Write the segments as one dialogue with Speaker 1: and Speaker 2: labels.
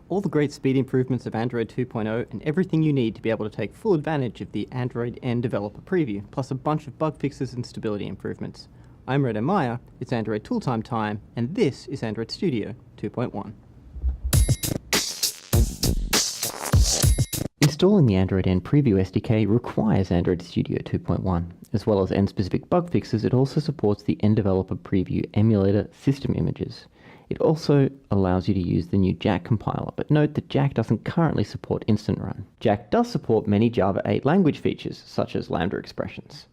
Speaker 1: All the great speed improvements of Android 2.0 and everything you need to be able to take full advantage of the Android N developer preview, plus a bunch of bug fixes and stability improvements. I'm Reto Meyer, it's Android Tooltime time, and this is Android Studio 2.1. Installing the Android N Preview SDK requires Android Studio 2.1. As well as N-specific bug fixes, it also supports the N-Developer Preview emulator system images. It also allows you to use the new Jack compiler, but note that Jack doesn't currently support Instant Run. Jack does support many Java 8 language features, such as Lambda expressions.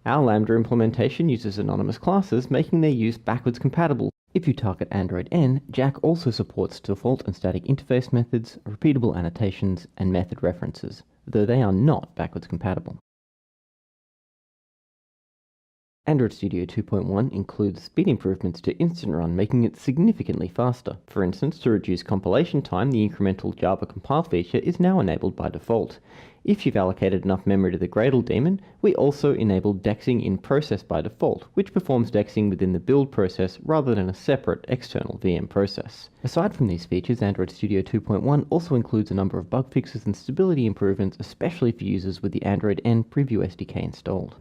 Speaker 1: Our Lambda implementation uses anonymous classes, making their use backwards compatible. If you target Android N, Jack also supports default and static interface methods, repeatable annotations, and method references, though they are not backwards compatible. Android Studio 2.1 includes speed improvements to Instant Run, making it significantly faster. For instance, to reduce compilation time, the incremental Java compile feature is now enabled by default. If you've allocated enough memory to the Gradle daemon, we also enabled dexing in process by default, which performs dexing within the build process rather than a separate external VM process. Aside from these features, Android Studio 2.1 also includes a number of bug fixes and stability improvements, especially for users with the Android N Preview SDK installed.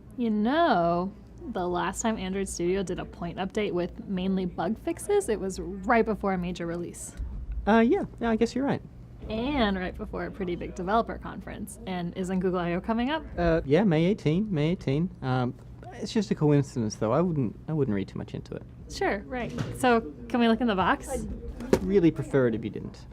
Speaker 2: The last time Android Studio did a point update with mainly bug fixes, it was right before a major release.
Speaker 1: Yeah, I guess you're right.
Speaker 2: And right before a pretty big developer conference. And isn't Google I/O coming up?
Speaker 1: Yeah, May 18. It's just a coincidence, though. I wouldn't read too much into it.
Speaker 2: Sure, right. So, can we look in the box?
Speaker 1: I'd really prefer it if you didn't.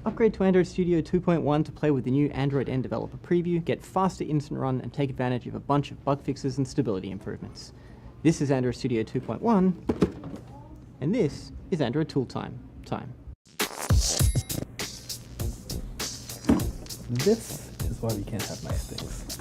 Speaker 1: Upgrade to Android Studio 2.1 to play with the new Android N Developer Preview, get faster Instant Run, and take advantage of a bunch of bug fixes and stability improvements. This is Android Studio 2.1, and this is Android Tooltime time.
Speaker 3: This is why we can't have nice things.